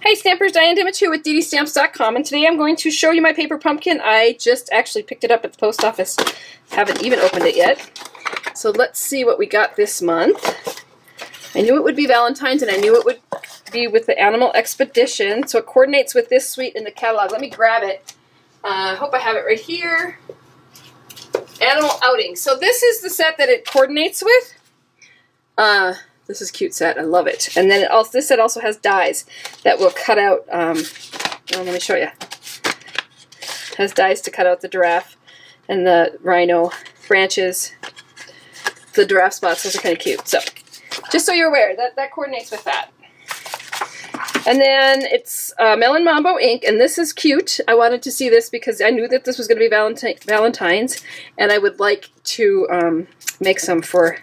Hey Stampers, Diane Dimich here with DDStamps.com, and today I'm going to show you my paper pumpkin. I just actually picked it up at the post office. Haven't even opened it yet. So let's see what we got this month. I knew it would be Valentine's, and I knew it would be with the Animal Expedition, so it coordinates with this suite in the catalog. Let me grab it. I hope I have it right here. Animal Outing. So this is the set that it coordinates with. This is a cute set. I love it. And then it also, this set also has dies that will cut out, let me show you. It has dies to cut out the giraffe and the rhino branches, the giraffe spots. Those are kind of cute. So, just so you're aware, that coordinates with that. And then it's Melon Mambo ink, and this is cute. I wanted to see this because I knew that this was going to be Valentine's, and I would like to make some for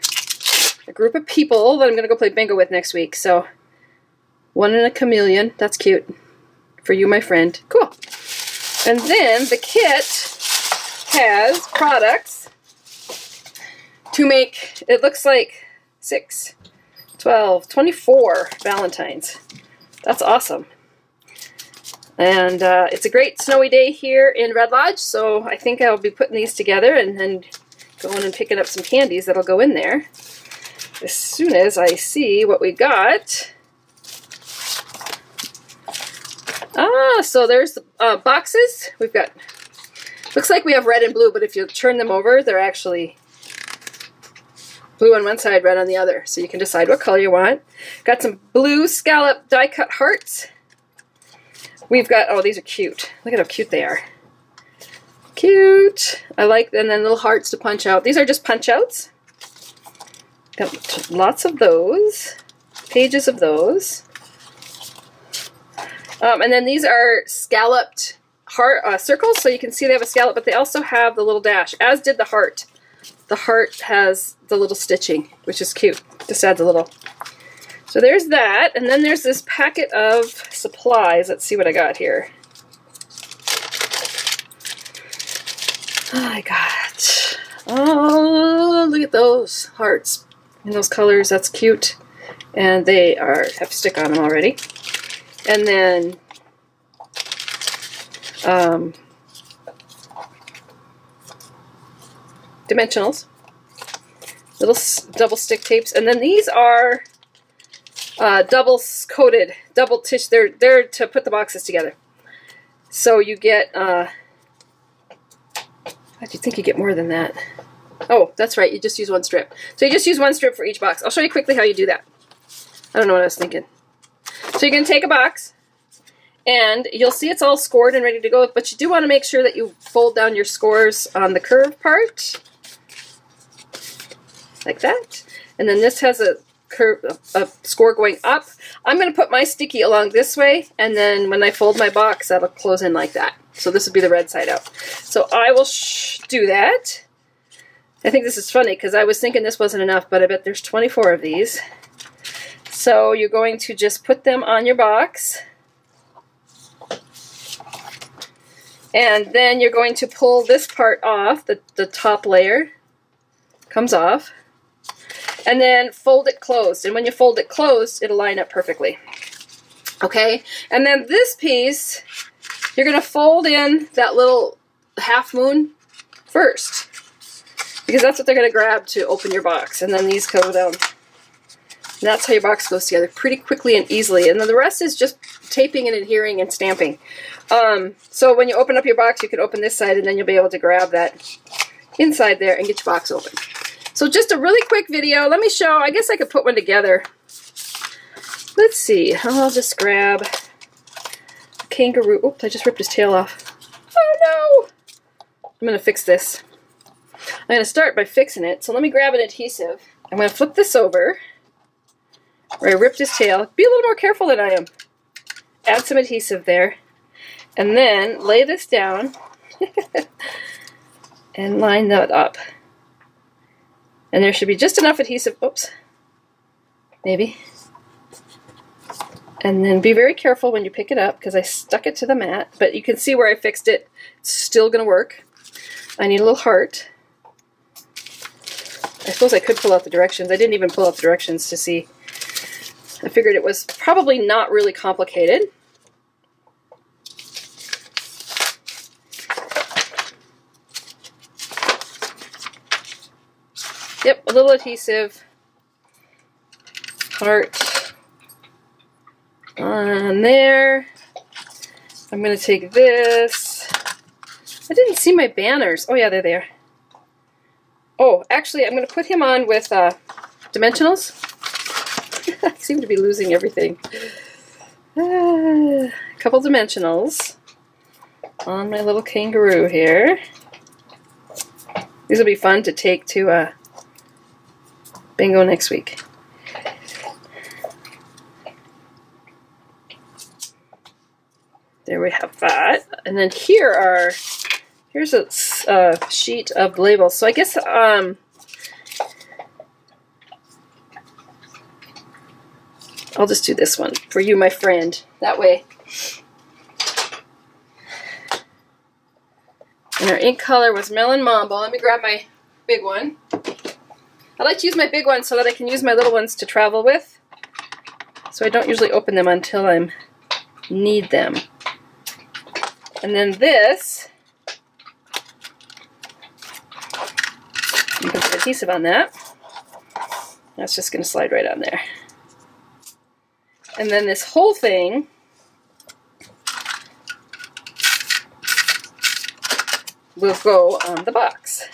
a group of people that I'm going to go play bingo with next week. So, one in a chameleon. That's cute. For you, my friend. Cool. And then the kit has products to make, it looks like 6, 12, 24 Valentines. That's awesome. And it's a great snowy day here in Red Lodge, so I think I'll be putting these together and then going and picking up some candies that'll go in there as soon as I see what we got. So there's the boxes. We've got, looks like we have red and blue, but if you turn them over, they're actually blue on one side, red on the other. So you can decide what color you want. Got some blue scallop die cut hearts. We've got, oh, these are cute. Look at how cute they are. Cute. I like, and then little hearts to punch out. These are just punch outs. Got lots of those, pages of those. And then these are scalloped heart circles, so you can see they have a scallop, but they also have the little dash, as did the heart. The heart has the little stitching, which is cute. Just adds a little. So there's that, and then there's this packet of supplies. Let's see what I got here. I got, oh, look at those hearts in those colors. That's cute. And they have stick on them already. And then dimensionals, little double stick tapes, and then these are double coated, double tissue. They're to put the boxes together. So you get, I do think you get more than that. Oh, that's right, you just use one strip. So you just use one strip for each box. I'll show you quickly how you do that. I don't know what I was thinking. So you're going to take a box, and you'll see it's all scored and ready to go, but you do want to make sure that you fold down your scores on the curved part, like that. And then this has a score going up. I'm going to put my sticky along this way, and then when I fold my box, that'll close in like that. So this would be the red side out. So I will do that. I think this is funny because I was thinking this wasn't enough, but I bet there's 24 of these. So you're going to just put them on your box, and then you're going to pull this part off, the top layer comes off, and then fold it closed. And when you fold it closed, it'll line up perfectly. Okay? And then this piece, you're going to fold in that little half moon first, because that's what they're going to grab to open your box. And then these go down. And that's how your box goes together pretty quickly and easily. And then the rest is just taping and adhering and stamping. So when you open up your box, you can open this side, and then you'll be able to grab that inside there and get your box open. So just a really quick video. Let me show. I guess I could put one together. Let's see. I'll just grab a kangaroo. Oops, I just ripped his tail off. Oh no! I'm going to fix this. I'm going to start by fixing it. So let me grab an adhesive. I'm going to flip this over where I ripped his tail. Be a little more careful than I am. Add some adhesive there. And then lay this down and line that up. And there should be just enough adhesive. Oops. Maybe. And then be very careful when you pick it up, because I stuck it to the mat. But you can see where I fixed it. It's still going to work. I need a little heart. I suppose I could pull out the directions. I didn't even pull out the directions to see. I figured it was probably not really complicated. Yep, a little adhesive. Heart on there. I'm going to take this. I didn't see my banners. Oh yeah, they're there. Oh, actually, I'm going to put him on with dimensionals. I seem to be losing everything. A couple dimensionals on my little kangaroo here. These will be fun to take to bingo next week. There we have that. And then here's a sheet of labels. So I guess I'll just do this one for you, my friend. That way. And our ink color was Melon Mambo. Let me grab my big one. I like to use my big one so that I can use my little ones to travel with. So I don't usually open them until I need them. And then this, you can put adhesive on that. That's just going to slide right on there. And then this whole thing will go on the box.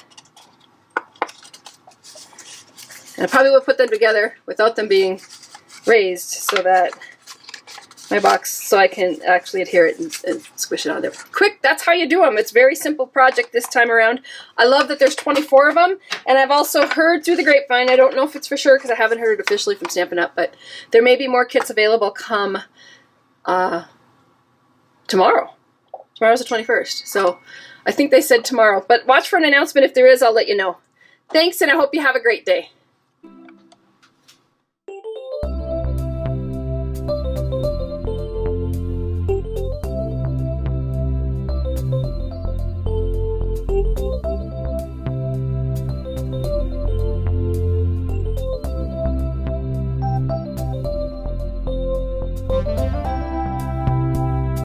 And I probably will put them together without them being raised so that my box, so I can actually adhere it and squish it on there. Quick, that's how you do them. It's a very simple project this time around. I love that there's 24 of them, and I've also heard through the grapevine, I don't know if it's for sure because I haven't heard it officially from Stampin' Up, but there may be more kits available come tomorrow. Tomorrow's the 21st, so I think they said tomorrow. But watch for an announcement. If there is, I'll let you know. Thanks, and I hope you have a great day.